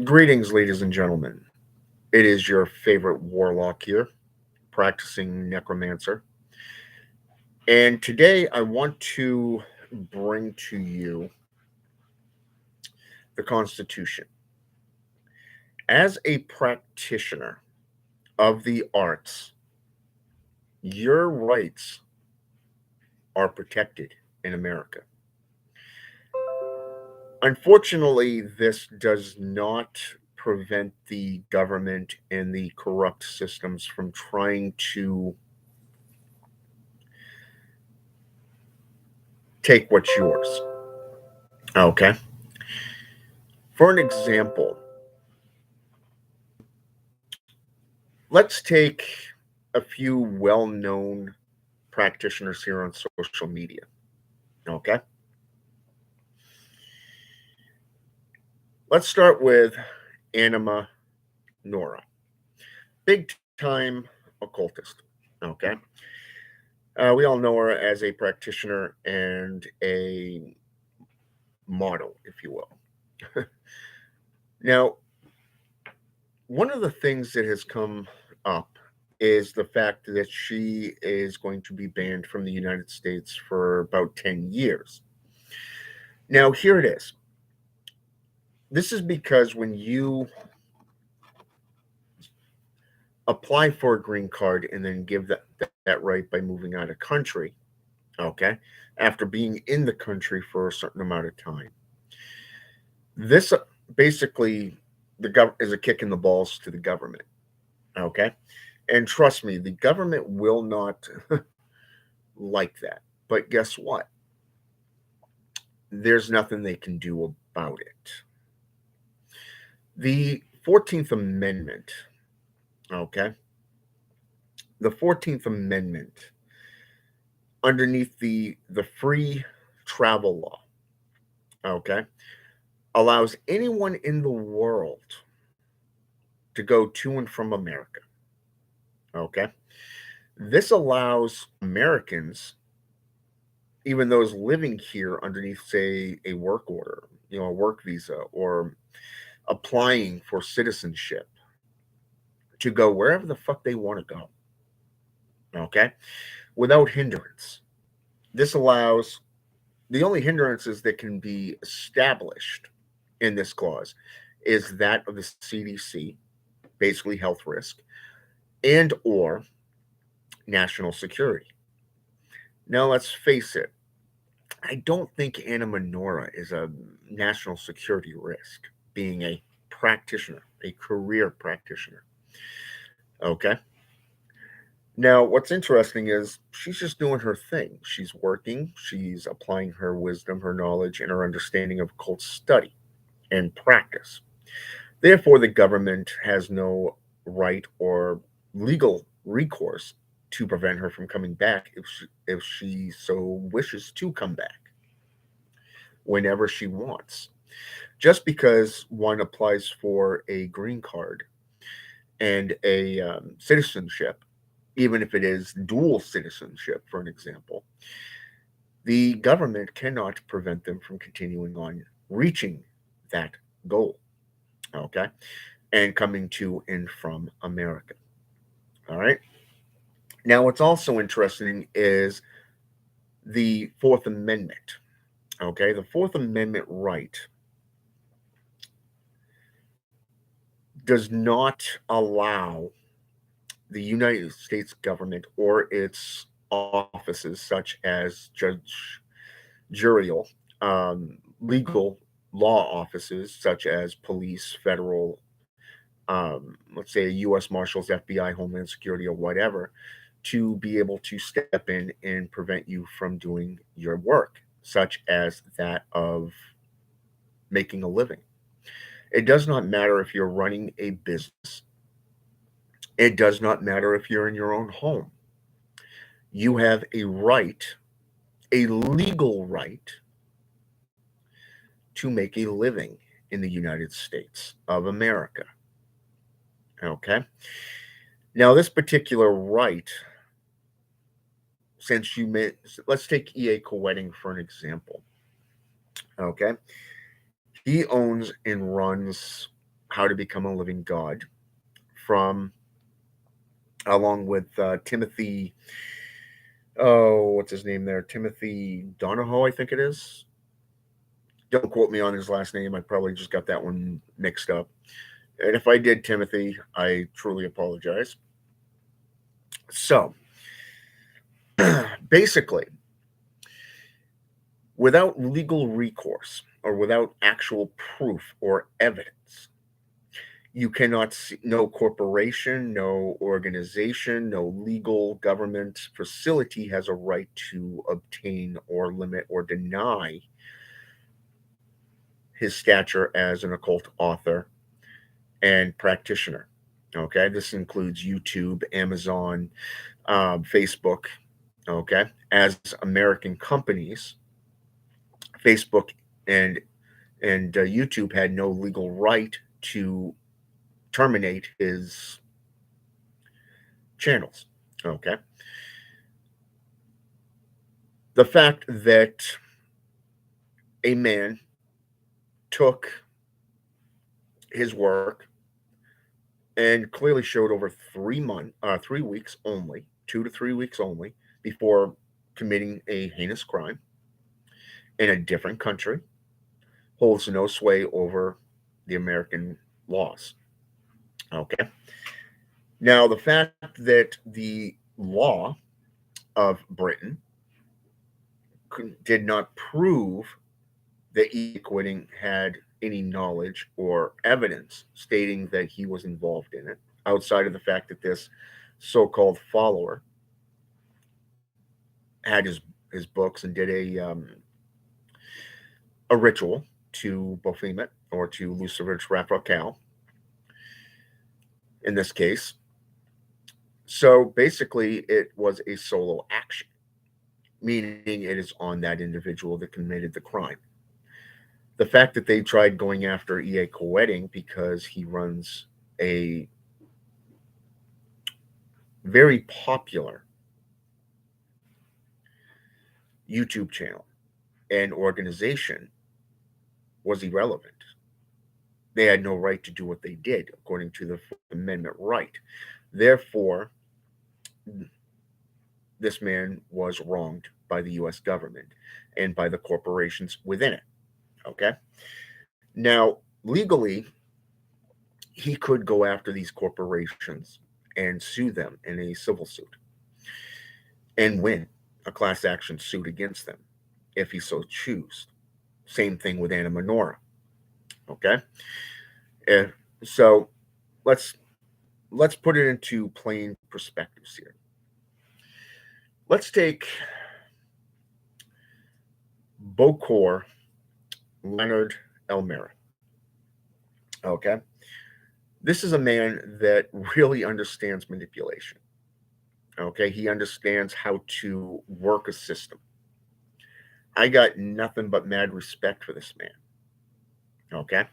Greetings, ladies and gentlemen. It is your favorite warlock here, practicing necromancer. And today I want to bring to you the Constitution. As a practitioner of the arts, your rights are protected in America. Unfortunately, this does not prevent the government and the corrupt systems from trying to take what's yours. Okay. For an example, let's take a few well known practitioners here on social media. Okay. Let's start with Anima Nora, big time occultist. Okay. We all know her as a practitioner and a model, if you will. Now, one of the things that has come up is the fact that she is going to be banned from the United States for about 10 years. Now, here it is. This is because when you apply for a green card and then give that right by moving out of country, okay, after being in the country for a certain amount of time, this basically is a kick in the balls to the government, okay? And trust me, the government will not like that. But guess what? There's nothing they can do about it. The 14th Amendment, okay? The 14th Amendment, underneath the free travel law, okay, allows anyone in the world to go to and from America, okay? This allows Americans, even those living here underneath, say, a work order, a work visa, or applying for citizenship, to go wherever the fuck they want to go, okay, without hindrance. This allows the only hindrances that can be established in this clause is that of the CDC, basically health risk, and or national security. Now let's face it, I don't think Anna Menora is a national security risk, being a practitioner, a career practitioner. Okay. Now, what's interesting is she's just doing her thing. She's working, she's applying her wisdom, her knowledge, and her understanding of occult study and practice. Therefore, the government has no right or legal recourse to prevent her from coming back if she so wishes to come back whenever she wants. Just because one applies for a green card and a citizenship, even if it is dual citizenship, for an example, the government cannot prevent them from continuing on reaching that goal, okay, and coming to and from America. All right. Now, what's also interesting is the Fourth Amendment. Okay, the Fourth Amendment right does not allow the United States government or its offices, such as judicial, legal law offices, such as police, federal, let's say U.S. Marshals, FBI, Homeland Security, or whatever, to be able to step in and prevent you from doing your work, such as that of making a living. It does not matter if you're running a business. It does not matter if you're in your own home. You have a right, a legal right, to make a living in the United States of America. Okay? Now, this particular right, since you may, let's take E.A. Koetting for an example. Okay? He owns and runs How to Become a Living God, from along with Timothy. Oh, what's his name there? Timothy Donahoe, I think it is. Don't quote me on his last name. I probably just got that one mixed up. And if I did, Timothy, I truly apologize. So, basically, without legal recourse or without actual proof or evidence, you cannot see, no corporation, no organization, no legal government facility has a right to obtain or limit or deny his stature as an occult author and practitioner. Okay, this includes YouTube, Amazon, Facebook. Okay, as American companies, Facebook and YouTube had no legal right to terminate his channels. Okay, the fact that a man took his work and clearly showed over 3 weeks only, 2 to 3 weeks only, before committing a heinous crime in a different country, holds no sway over the American laws. Okay. Now, the fact that the law of Britain did not prove that E. Quitting had any knowledge or evidence stating that he was involved in it, outside of the fact that this so-called follower had his books and did a ritual to Baphomet or to Lucifer's Raphael in this case. So basically, it was a solo action, meaning it is on that individual that committed the crime. The fact that they tried going after E.A. Koetting because he runs a very popular YouTube channel and organization was irrelevant. They had no right to do what they did according to the Fourth Amendment right. Therefore, this man was wronged by the US government and by the corporations within it. Okay. Now, legally, he could go after these corporations and sue them in a civil suit and win a class action suit against them if he so choose. Same thing with Anna Menorah. Okay. Uh, so let's let's put it into plain perspectives here. Let's take Bokor Leonard Elmira. Okay. This is a man that really understands manipulation. Okay. He understands how to work a system. I got nothing but mad respect for this man. Okay.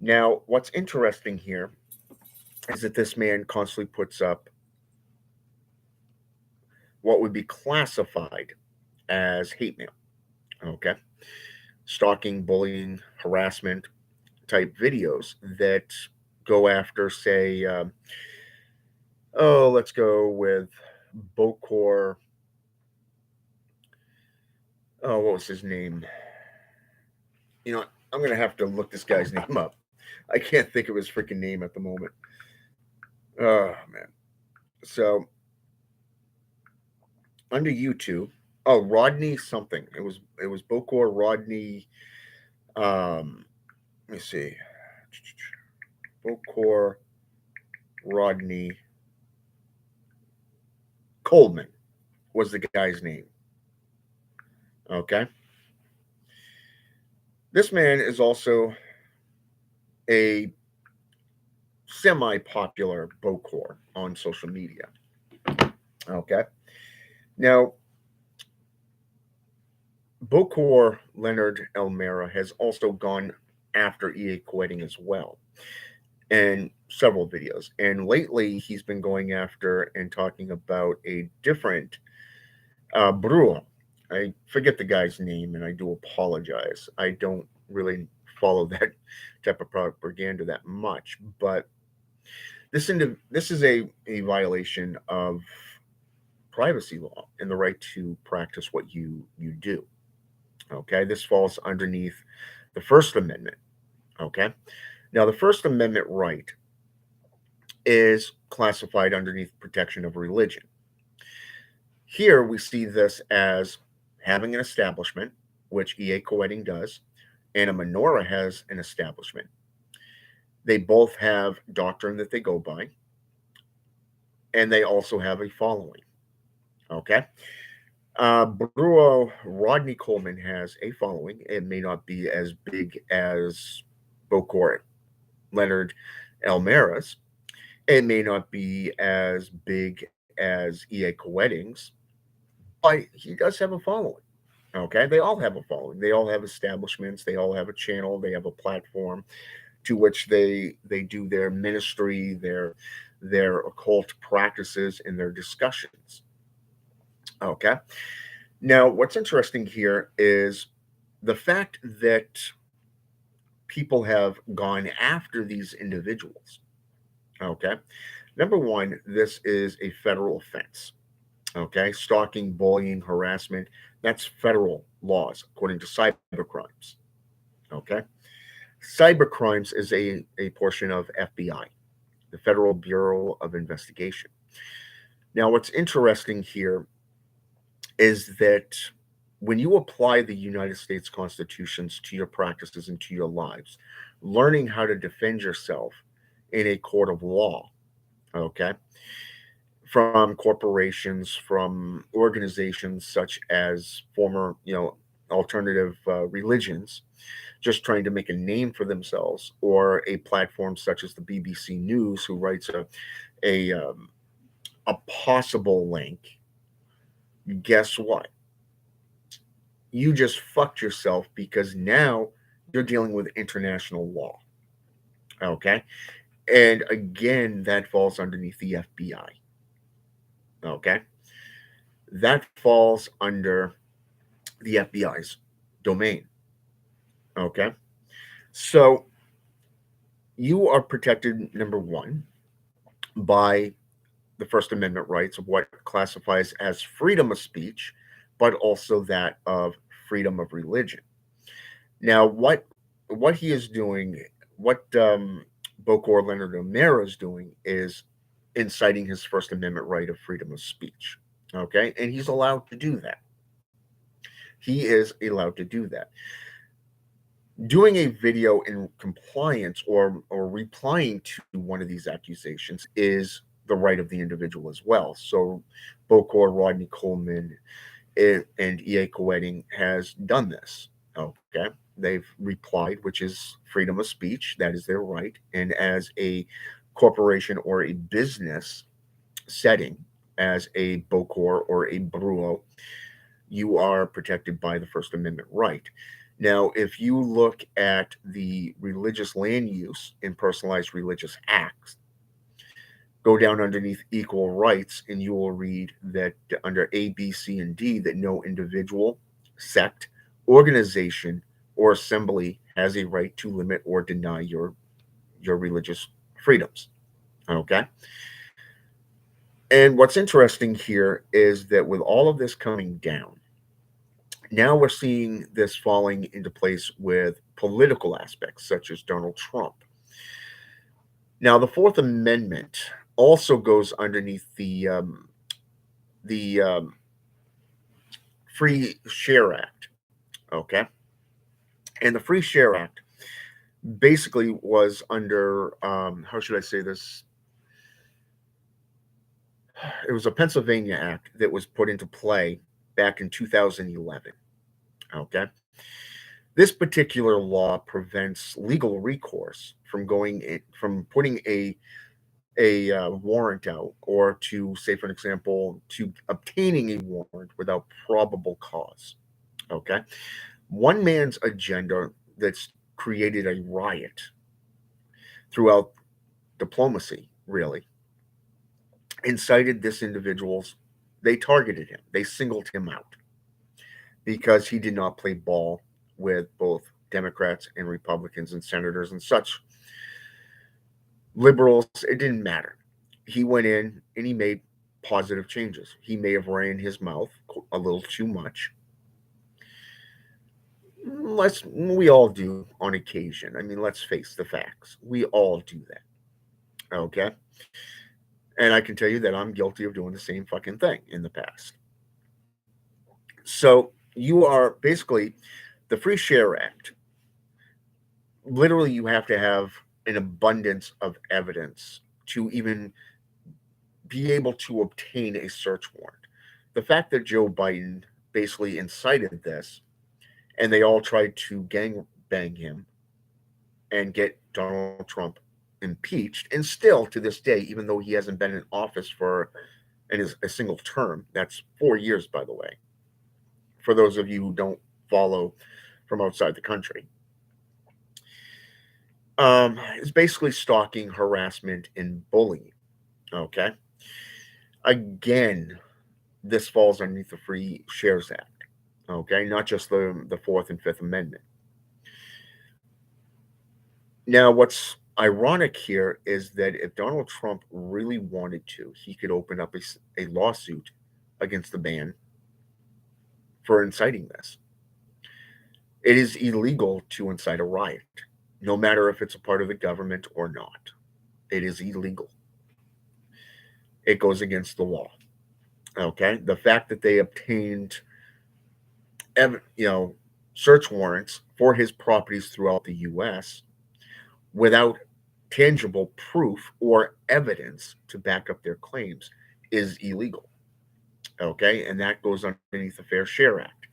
Now, what's interesting here is that this man constantly puts up what would be classified as hate mail. Okay. Stalking, bullying, harassment type videos that go after, say, oh, let's go with Bokor. Oh, what was his name? You know, I'm going to have to look this guy's name up. I can't think of his freaking name at the moment. Oh, man. So, under YouTube, oh, Rodney something. It was Bokor Rodney. Let me see. Bokor Rodney Coleman was the guy's name. Okay. This man is also a semi-popular Bokor on social media. Okay. Now, Bokor Leonard Elmira has also gone after E.A. Koetting as well in several videos. And lately, he's been going after and talking about a different brewer. I forget the guy's name, and I do apologize. I don't really follow that type of propaganda that much, but this is a violation of privacy law and the right to practice what you do. Okay, this falls underneath the First Amendment. Okay, now the First Amendment right is classified underneath protection of religion. Here we see this as having an establishment, which E.A. Koetting does, and a menorah has an establishment. They both have doctrine that they go by, and they also have a following. Okay. Bruno Rodney Coleman has a following. It may not be as big as Bokor Leonard Elmera's. It may not be as big as E.A. Koetting's, but he does have a following. Okay, they all have a following. They all have establishments. They all have a channel. They have a platform to which they do their ministry, their occult practices, and their discussions. Okay. Now, what's interesting here is the fact that people have gone after these individuals. Okay. Number one, this is a federal offense. Okay. Stalking, bullying, harassment, that's federal laws according to cybercrimes. Okay. Cybercrimes is a portion of FBI, the Federal Bureau of Investigation. Now, what's interesting here is that when you apply the United States Constitutions to your practices and to your lives, learning how to defend yourself in a court of law, okay, from corporations, from organizations such as former, alternative religions, just trying to make a name for themselves, or a platform such as the BBC News, who writes a possible link. Guess what? You just fucked yourself because now you're dealing with international law. Okay. And again, that falls underneath the FBI. Okay. That falls under the FBI's domain. Okay. So you are protected, number one, by the First Amendment rights of what classifies as freedom of speech, but also that of freedom of religion. Now, what he is doing, what Bokor Leonard O'Mara is doing, is inciting his First Amendment right of freedom of speech. Okay, and he's allowed to do that. He is allowed to do that. Doing a video in compliance or replying to one of these accusations is the right of the individual as well. So, Bokor Rodney Coleman and E.A. Koetting has done this. Okay, they've replied, which is freedom of speech. That is their right. And as a corporation or a business setting, as a Bokor or a Bruno, you are protected by the First Amendment right. Now, if you look at the religious land use and personalized religious acts, go down underneath equal rights, and you will read that under A, B, C, and D, that no individual, sect, organization, or assembly has a right to limit or deny your religious freedoms. Okay. And what's interesting here is that with all of this coming down, now we're seeing this falling into place with political aspects such as Donald Trump. Now, the Fourth Amendment also goes underneath the Free Share Act. Okay, and the Free Share Act basically was under how should I say this? It was a Pennsylvania act that was put into play back in 2011. Okay, this particular law prevents legal recourse from from putting a warrant out, or to say, for an example, to obtaining a warrant without probable cause. Okay, one man's agenda that's created a riot throughout diplomacy, really, incited this individual's. They targeted him. They singled him out because he did not play ball with both Democrats and Republicans and senators and such, liberals, it didn't matter. He went in and he made positive changes. He may have ran his mouth a little too much. We all do on occasion. I mean, let's face the facts. We all do that. Okay. And I can tell you that I'm guilty of doing the same fucking thing in the past. So you are basically the Free Share Act. Literally, you have to have an abundance of evidence to even be able to obtain a search warrant. The fact that Joe Biden basically incited this and they all tried to gang bang him and get Donald Trump impeached, and still to this day, even though he hasn't been in office for a single term, that's 4 years, by the way, for those of you who don't follow from outside the country, is basically stalking, harassment, and bullying. Okay. Again, this falls underneath the Free Shares Act. Okay, not just the Fourth and Fifth Amendment. Now, what's ironic here is that if Donald Trump really wanted to, he could open up a lawsuit against the ban for inciting this. It is illegal to incite a riot, no matter if it's a part of the government or not. It is illegal. It goes against the law. Okay, the fact that they obtained, search warrants for his properties throughout the U.S. without tangible proof or evidence to back up their claims is illegal. Okay, and that goes underneath the Fair Share Act,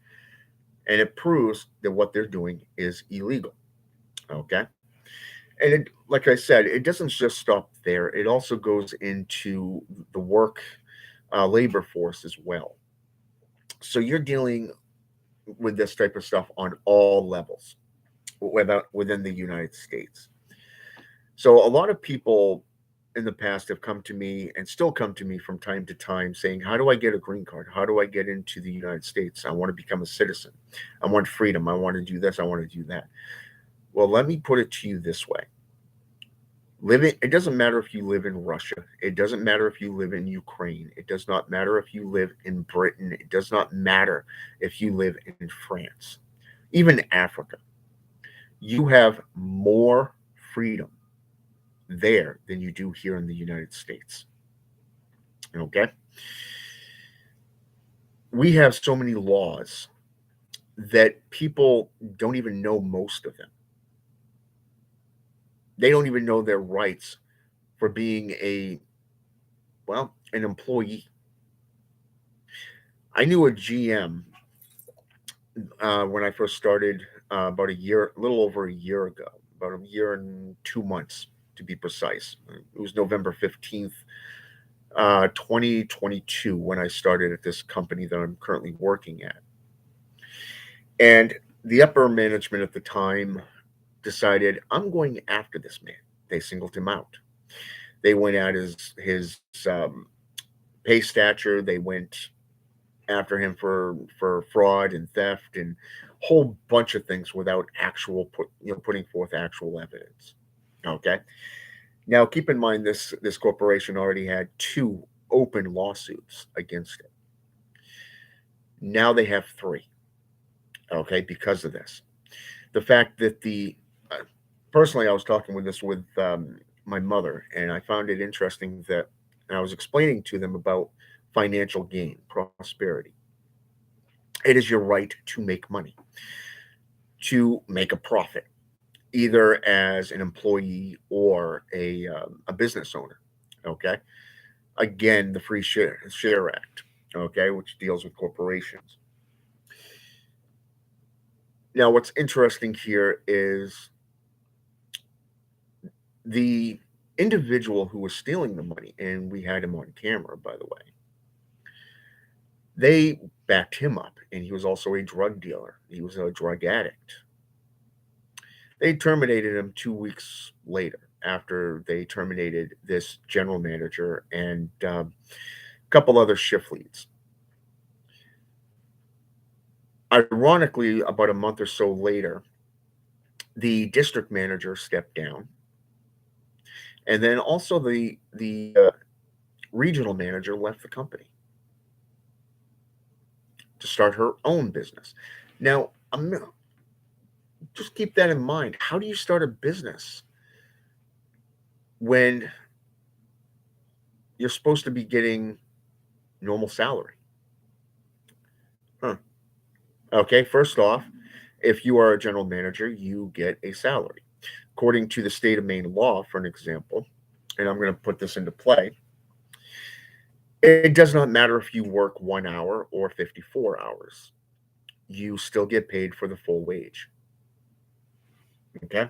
and it proves that what they're doing is illegal. Okay, and like I said, it doesn't just stop there. It also goes into the work labor force as well. So you're dealing with this type of stuff on all levels within the United States. So a lot of people in the past have come to me and still come to me from time to time saying, how do I get a green card? How do I get into the United States? I want to become a citizen. I want freedom. I want to do this. I want to do that. Well, let me put it to you this way. It doesn't matter if you live in Russia. It doesn't matter if you live in Ukraine. It does not matter if you live in Britain. It does not matter if you live in France, even Africa. You have more freedom there than you do here in the United States. Okay? We have so many laws that people don't even know most of them. They don't even know their rights for being an employee. I knew a GM when I first started a little over a year ago, about a year and 2 months to be precise. It was November 15th, 2022, when I started at this company that I'm currently working at. And the upper management at the time decided, I'm going after this man. They singled him out. They went at his pay stature. They went after him for fraud and theft and a whole bunch of things without putting forth actual evidence. Okay. Now keep in mind this corporation already had 2 open lawsuits against it. Now they have 3. Okay, because of this. The fact that personally, I was talking with my mother, and I found it interesting that I was explaining to them about financial gain, prosperity. It is your right to make money, to make a profit, either as an employee or a business owner. Okay. Again, the Free Share Act, okay, which deals with corporations. Now, what's interesting here is the individual who was stealing the money, and we had him on camera, by the way, they backed him up, and he was also a drug dealer. He was a drug addict. They terminated him 2 weeks later after they terminated this general manager and a couple other shift leads. Ironically, about a month or so later, the district manager stepped down, and then also the regional manager left the company to start her own business. Now, just keep that in mind. How do you start a business when you're supposed to be getting normal salary? Huh. Okay, first off, if you are a general manager, you get a salary. According to the state of Maine law, for an example, and I'm going to put this into play, it does not matter if you work 1 hour or 54 hours, you still get paid for the full wage. Okay?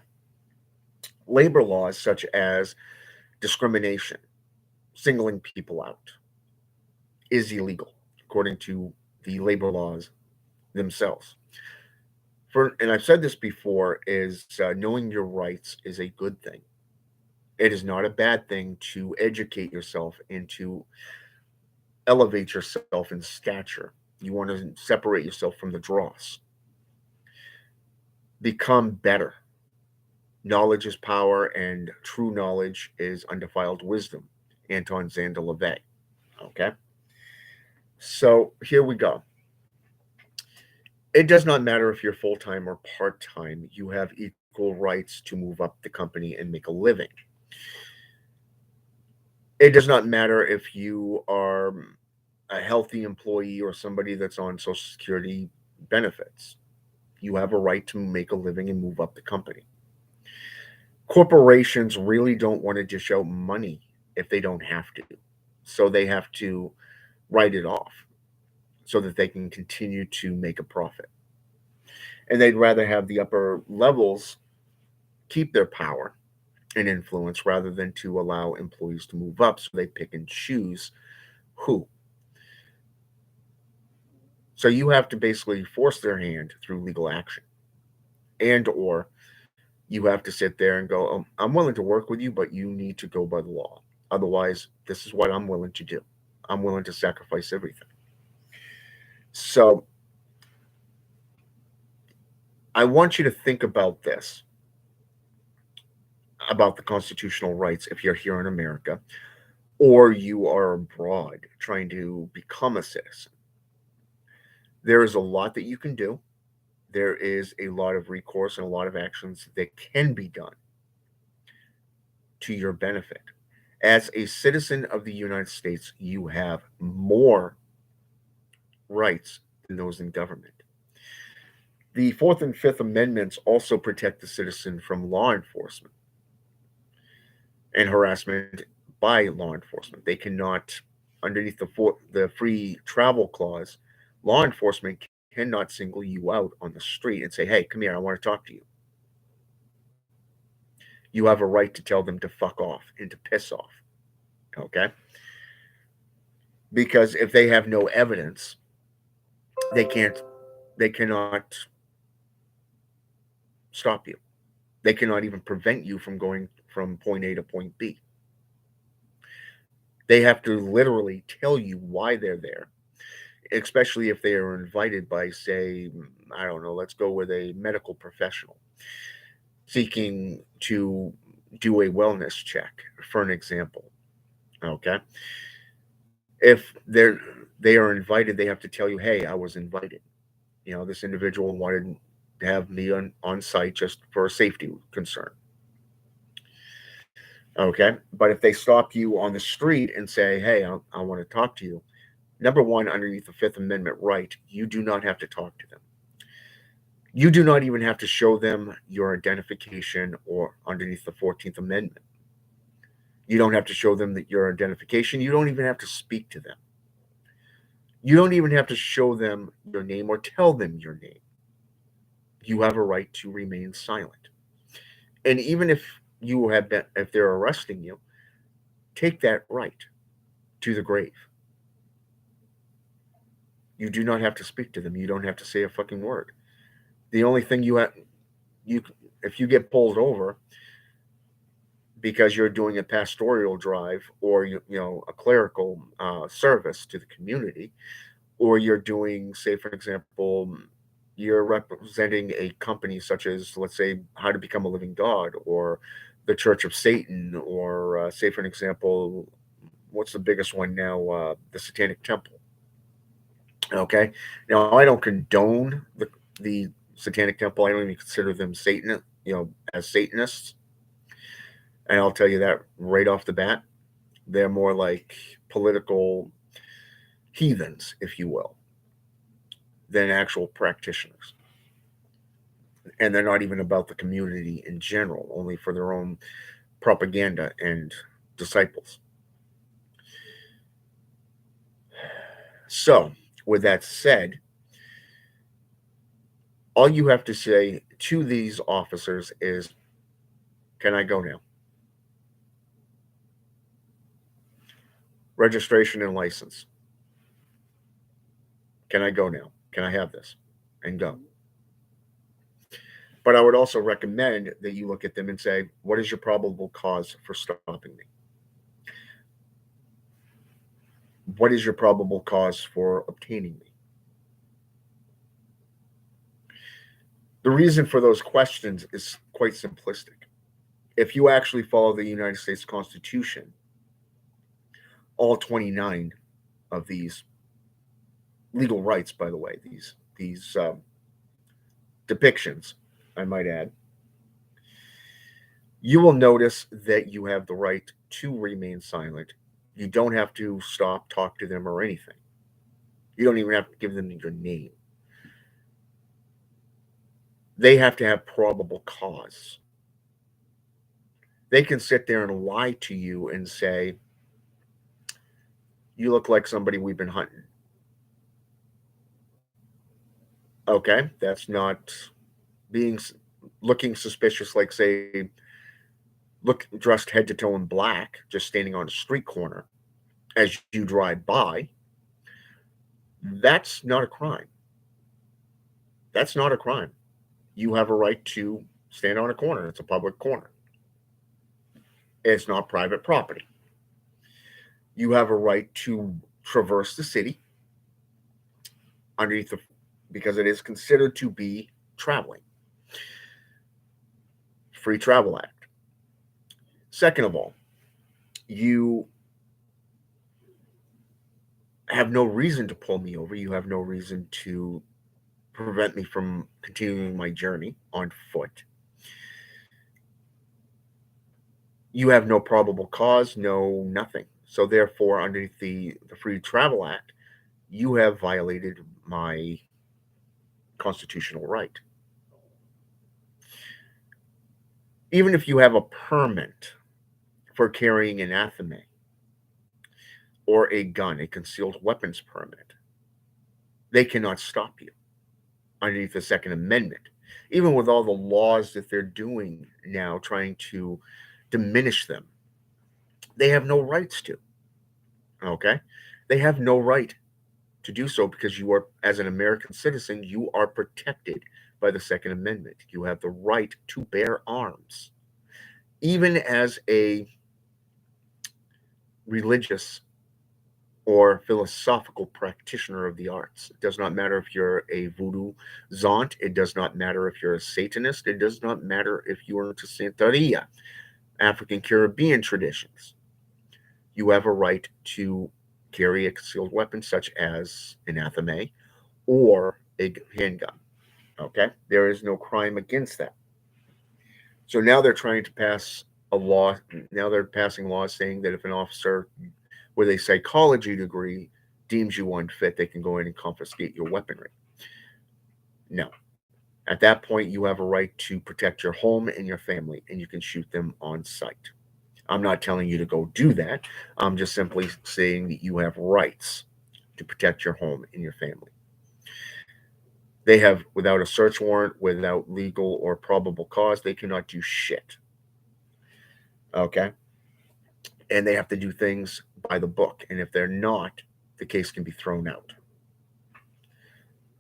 Labor laws such as discrimination, singling people out, is illegal according to the labor laws themselves. And I've said this before, is knowing your rights is a good thing. It is not a bad thing to educate yourself and to elevate yourself in stature. You want to separate yourself from the dross. Become better. Knowledge is power, and true knowledge is undefiled wisdom. Anton Szandor LaVey. Okay? So here we go. It does not matter if you're full time or part time, you have equal rights to move up the company and make a living. It does not matter if you are a healthy employee or somebody that's on Social Security benefits. You have a right to make a living and move up the company. Corporations really don't want to dish out money if they don't have to. So they have to write it off so that they can continue to make a profit. And they'd rather have the upper levels keep their power and influence rather than to allow employees to move up, so they pick and choose who. So you have to basically force their hand through legal action, and or you have to sit there and go, I'm willing to work with you, but you need to go by the law. Otherwise, this is what I'm willing to do. I'm willing to sacrifice everything. So I want you to think about this, about the constitutional rights if you're here in America or you are abroad trying to become a citizen. There is a lot that you can do. There is a lot of recourse and a lot of actions that can be done to your benefit. As a citizen of the United States, you have more rights than those in government. The Fourth and Fifth Amendments also protect the citizen from law enforcement and harassment by law enforcement. They cannot, underneath the free travel clause, law enforcement cannot single you out on the street and say, hey, come here, I want to talk to you. You have a right to tell them to fuck off and to piss off. Okay? Because if they have no evidence, they cannot stop you. They cannot even prevent you from going from point A to point B. They have to literally tell you why they're there, especially if they are invited by, say, I don't know, let's go with a medical professional seeking to do a wellness check, for an example. Okay. If they are invited, they have to tell you, hey, I was invited. This individual wanted to have me on site just for a safety concern. Okay. But if they stop you on the street and say, hey, I want to talk to you, number one, underneath the Fifth Amendment right, you do not have to talk to them. You do not even have to show them your identification, or underneath the 14th Amendment. You don't have to show them that your identification. You don't even have to speak to them. You don't even have to show them your name or tell them your name. You have a right to remain silent. And even if they're arresting you, take that right to the grave. You do not have to speak to them. You don't have to say a fucking word. The only thing you if you get pulled over because you're doing a pastoral drive, or a clerical service to the community, or you're doing, say, for example, you're representing a company such as, let's say, How to Become a Living God, or the Church of Satan, or say, for an example, what's the biggest one now? The Satanic Temple. Okay. Now, I don't condone the Satanic Temple. I don't even consider them Satan, as Satanists. And I'll tell you that right off the bat. They're more like political heathens, if you will, than actual practitioners. And they're not even about the community in general, only for their own propaganda and disciples. So, with that said, all you have to say to these officers is, "Can I go now?" Registration and license. "Can I go now? Can I have this?" And go. But I would also recommend that you look at them and say, "What is your probable cause for stopping me? What is your probable cause for obtaining me?" The reason for those questions is quite simplistic. If you actually follow the United States Constitution, all 29 of these legal rights, by the way, these depictions, I might add, you will notice that you have the right to remain silent. You don't have to stop, talk to them, or anything. You don't even have to give them your name. They have to have probable cause. They can sit there and lie to you and say, "You look like somebody we've been hunting." Okay, that's not being looking suspicious, like, say, look dressed head to toe in black, just standing on a street corner as you drive by. That's not a crime. That's not a crime. You have a right to stand on a corner. It's a public corner. It's not private property. You have a right to traverse the city underneath the, because it is considered to be traveling. Free Travel Act. Second of all, you have no reason to pull me over. You have no reason to prevent me from continuing my journey on foot. You have no probable cause, no nothing. So therefore, underneath the Free Travel Act, you have violated my constitutional right. Even if you have a permit for carrying an athame or a gun, a concealed weapons permit, they cannot stop you underneath the Second Amendment. Even with all the laws that they're doing now, trying to diminish them, they have no rights to. Okay? They have no right to do so because you are, as an American citizen, you are protected by the Second Amendment. You have the right to bear arms. Even as a religious or philosophical practitioner of the arts. It does not matter if you're a voodoo zont. It does not matter if you're a Satanist. It does not matter if you are into Santeria, African Caribbean traditions. You have a right to carry a concealed weapon such as an athame or a handgun. Okay? There is no crime against that. So now they're trying to pass a law. Now they're passing laws saying that if an officer with a psychology degree deems you unfit, they can go in and confiscate your weaponry. No. At that point, you have a right to protect your home and your family, and you can shoot them on sight. I'm not telling you to go do that. I'm just simply saying that you have rights to protect your home and your family. They have, without a search warrant, without legal or probable cause, they cannot do shit. Okay? And they have to do things by the book. And if they're not, the case can be thrown out.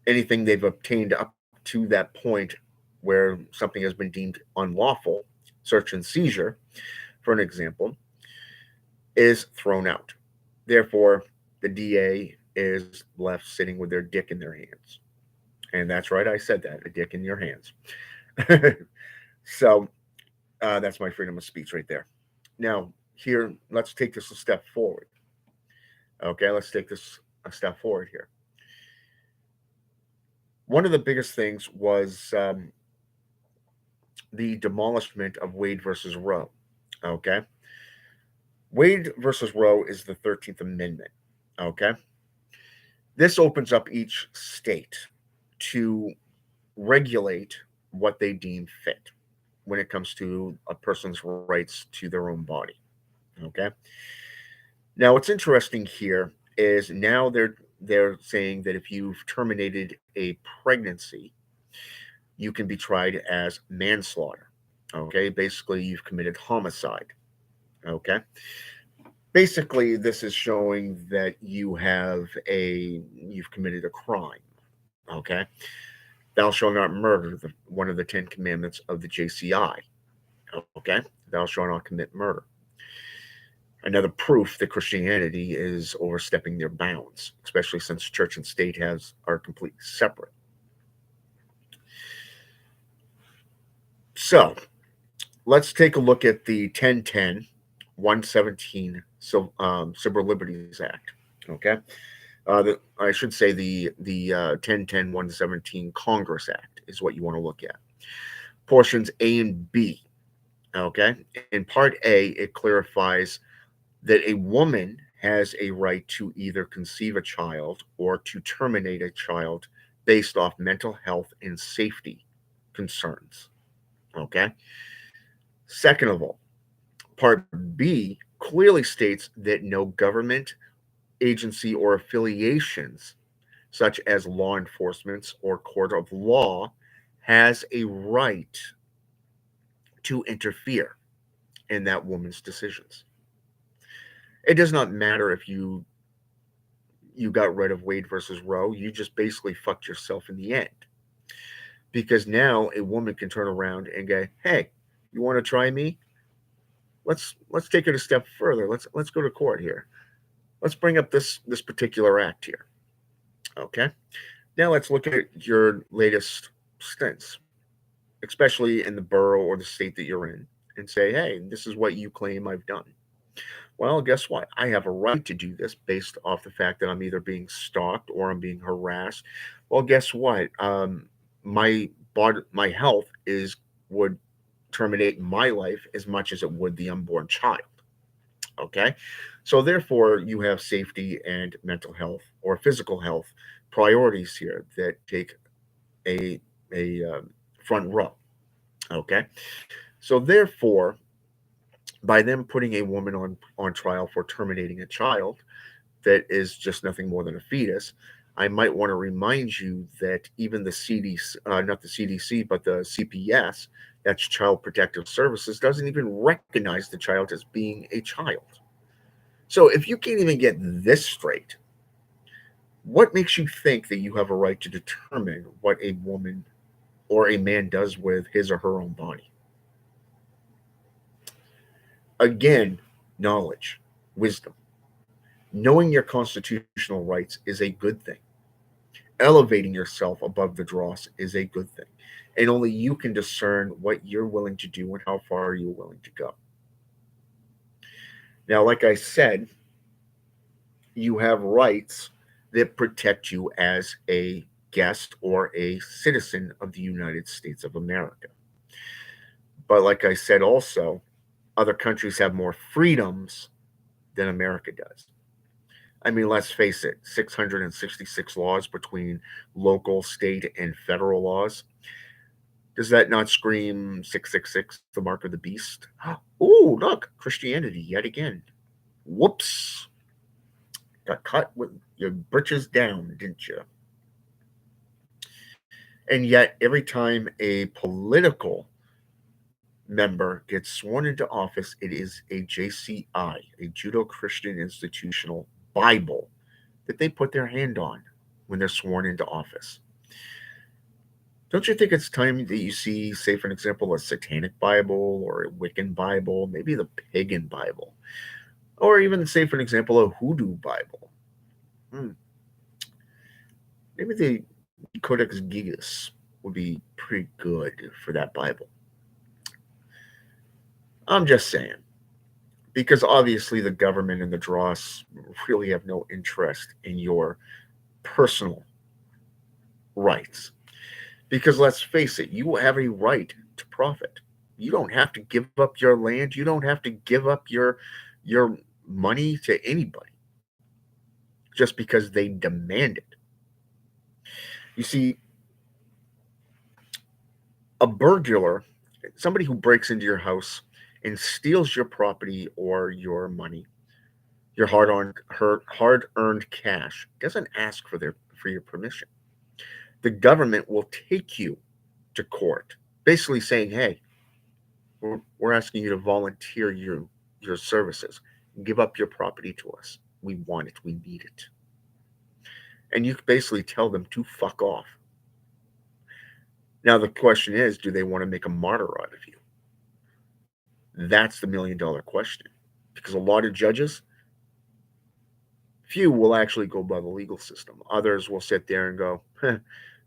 Anything they've obtained up to that point where something has been deemed unlawful, search and seizure, for an example, is thrown out. Therefore, the DA is left sitting with their dick in their hands. And that's right, I said that, a dick in your hands. So that's my freedom of speech right there. Now, here, let's take this a step forward. Okay, let's take this a step forward here. One of the biggest things was the demolishment of Wade versus Roe. Okay, Wade versus Roe is the 13th Amendment. Okay, this opens up each state to regulate what they deem fit when it comes to a person's rights to their own body. Okay. Now, what's interesting here is now they're saying that if you've terminated a pregnancy, you can be tried as manslaughter. Okay. Basically, you've committed homicide. Okay. Basically, this is showing that you've committed a crime. Okay. Thou shalt not murder, one of the 10 commandments of the JCI. Okay. Thou shalt not commit murder. Another proof that Christianity is overstepping their bounds, especially since church and state are completely separate. So let's take a look at the 1010 117 Civil Liberties Act. Okay. I should say the 1010 117 Congress Act is what you want to look at. Portions A and B. Okay. In Part A, it clarifies that a woman has a right to either conceive a child or to terminate a child based off mental health and safety concerns. Okay. Second of all, Part B clearly states that no government, agency, or affiliations, such as law enforcement or court of law, has a right to interfere in that woman's decisions. It does not matter if you got rid of Wade versus Roe, you just basically fucked yourself in the end. Because now a woman can turn around and go, "Hey, you want to try me? Let's take it a step further. Let's go to court here. Let's bring up this particular act here." Okay. Now let's look at your latest stints, especially in the borough or the state that you're in, and say, "Hey, this is what you claim I've done." Well, guess what? I have a right to do this based off the fact that I'm either being stalked or I'm being harassed. Well, guess what? My health is would terminate my life as much as it would the unborn child. Okay, so therefore you have safety and mental health or physical health priorities here that take a a front row. Okay, so therefore by them putting a woman on trial for terminating a child that is just nothing more than a fetus, I might want to remind you that even the CDC, not the CDC, but the CPS, that's Child Protective Services, doesn't even recognize the child as being a child. So if you can't even get this straight, what makes you think that you have a right to determine what a woman or a man does with his or her own body? Again, knowledge, wisdom. Knowing your constitutional rights is a good thing. Elevating yourself above the dross is a good thing. And only you can discern what you're willing to do and how far you're willing to go. Now, like I said, you have rights that protect you as a guest or a citizen of the United States of America. But like I said, also, other countries have more freedoms than America does. I mean, let's face it, 666 laws between local, state, and federal laws. Does that not scream 666, the mark of the beast? Oh, look, Christianity yet again. Whoops. Got caught with your britches down, didn't you? And yet, every time a political member gets sworn into office, it is a JCI, a Judo Christian Institutional Bible, that they put their hand on when they're sworn into office. Don't you think it's time that you see, say, for an example, a Satanic Bible or a Wiccan Bible, maybe the Pagan Bible, or even, say, for an example, a Hoodoo Bible? Hmm. Maybe Codex Gigas would be pretty good for that Bible. I'm just saying. Because obviously the government and the dross really have no interest in your personal rights. Because let's face it, you have a right to profit. You don't have to give up your land. You don't have to give up your money to anybody just because they demand it. You see, a burglar, somebody who breaks into your house and steals your property or your money, your hard-earned cash, doesn't ask for your permission. The government will take you to court, basically saying, "Hey, we're asking you to volunteer your services. Give up your property to us. We want it. We need it." And you basically tell them to fuck off. Now the question is, do they want to make a martyr out of you? That's the $1 million question. Because a lot of judges, few will actually go by the legal system. Others will sit there and go,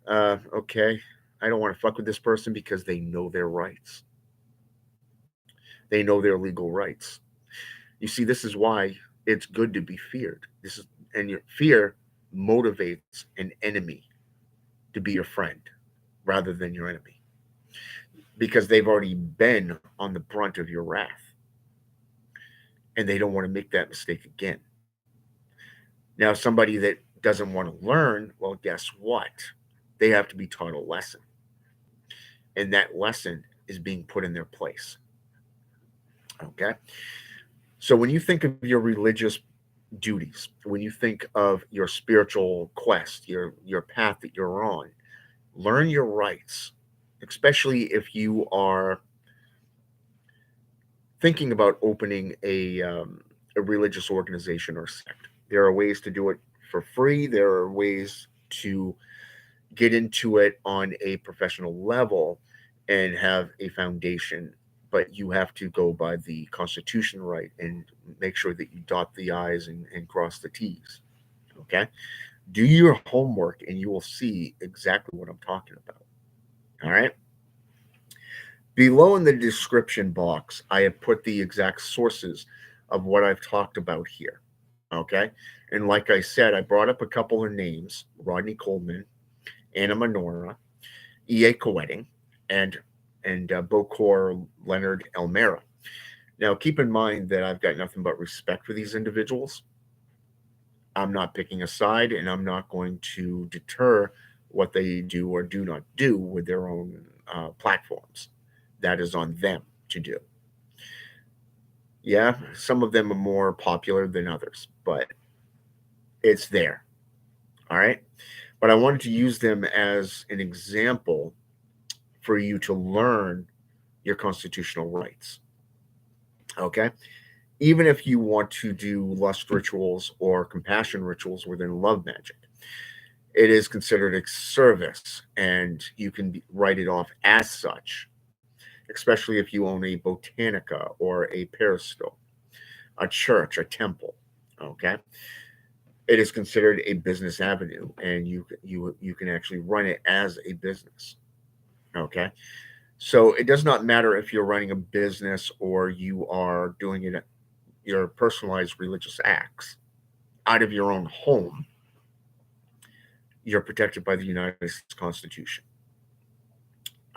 okay, I don't want to fuck with this person because they know their rights. They know their legal rights. You see, this is why it's good to be feared. And your fear motivates an enemy to be your friend rather than your enemy because they've already been on the brunt of your wrath and they don't want to make that mistake again. Now, somebody that doesn't want to learn, well, guess what? They have to be taught a lesson. And that lesson is being put in their place. Okay? So when you think of your religious duties, when you think of your spiritual quest, your path that you're on, learn your rights, especially if you are thinking about opening a religious organization or sect. There are ways to do it for free. There are ways to get into it on a professional level and have a foundation, but you have to go by the Constitution right and make sure that you dot the I's and cross the T's. Okay? Do your homework and you will see exactly what I'm talking about. All right? Below in the description box, I have put the exact sources of what I've talked about here. Okay? And like I said, I brought up a couple of names: Rodney Coleman, Anna Menora, E.A. Koetting, and Bokor Leonard Elmera. Now, keep in mind that I've got nothing but respect for these individuals. I'm not picking a side, and I'm not going to deter what they do or do not do with their own platforms. That is on them to do. Yeah, some of them are more popular than others, but it's there. All right. But I wanted to use them as an example for you to learn your constitutional rights. Okay. Even if you want to do lust rituals or compassion rituals within love magic, it is considered a service and you can write it off as such, especially if you own a botanica or a peristo, a church, a temple. Okay. It is considered a business avenue and you can actually run it as a business. Okay. So it does not matter if you're running a business or you are doing it your personalized religious acts out of your own home. You're protected by the United States Constitution.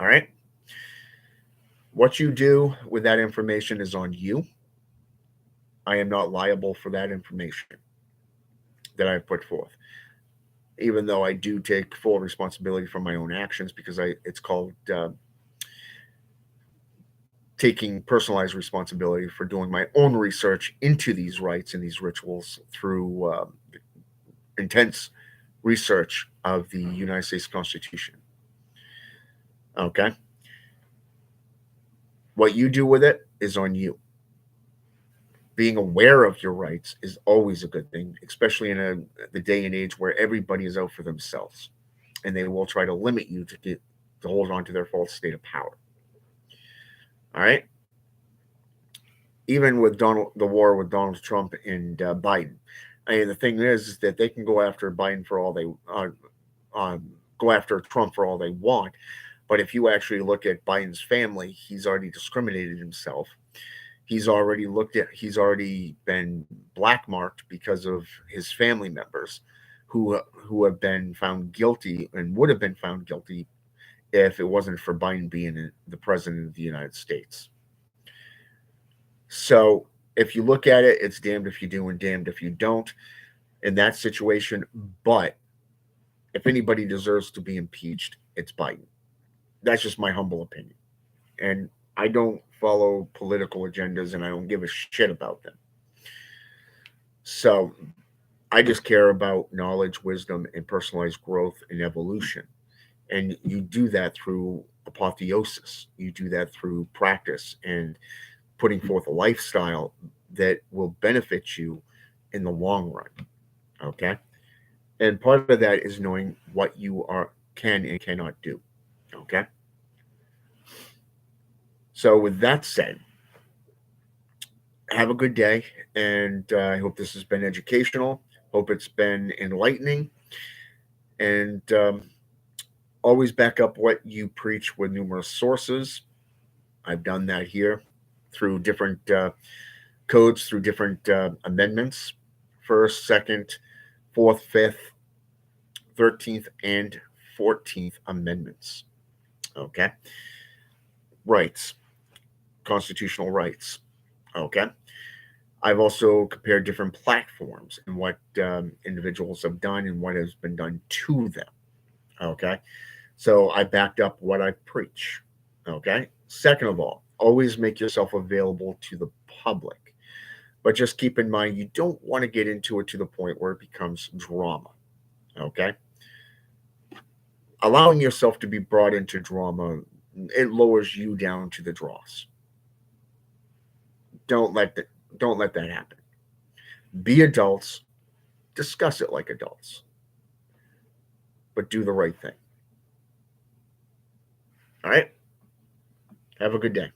All right. What you do with that information is on you. I am not liable for that information that I've put forth, even though I do take full responsibility for my own actions because it's called taking personalized responsibility for doing my own research into these rites and these rituals through intense research of the United States Constitution. Okay? What you do with it is on you. Being aware of your rights is always a good thing, especially in the day and age where everybody is out for themselves and they will try to limit you to hold on to their false state of power. All right? Even with the war with Donald Trump and Biden, I mean, the thing is that they can go after Biden for all they go after Trump for all they want. But if you actually look at Biden's family, he's already discriminated himself. He's already been blackmarked because of his family members who have been found guilty and would have been found guilty if it wasn't for Biden being the president of the United States. So if you look at it, it's damned if you do and damned if you don't in that situation. But if anybody deserves to be impeached, it's Biden. That's just my humble opinion. And I don't follow political agendas and I don't give a shit about them. So I just care about knowledge, wisdom, and personalized growth and evolution. And you do that through apotheosis. You do that through practice and putting forth a lifestyle that will benefit you in the long run. Okay. And part of that is knowing what you can and cannot do. Okay. So with that said, have a good day, and I hope this has been educational. Hope it's been enlightening, and always back up what you preach with numerous sources. I've done that here through different codes, through different amendments: first, second, fourth, fifth, 13th, and 14th amendments. Okay, rights, constitutional rights. Okay. I've also compared different platforms and what individuals have done and what has been done to them. Okay. So I backed up what I preach. Okay. Second of all, always make yourself available to the public. But just keep in mind, you don't want to get into it to the point where it becomes drama. Okay. Allowing yourself to be brought into drama, it lowers you down to the dross. Don't let that don't let that happen. Be adults, discuss it like adults, but do the right thing. All right? Have a good day.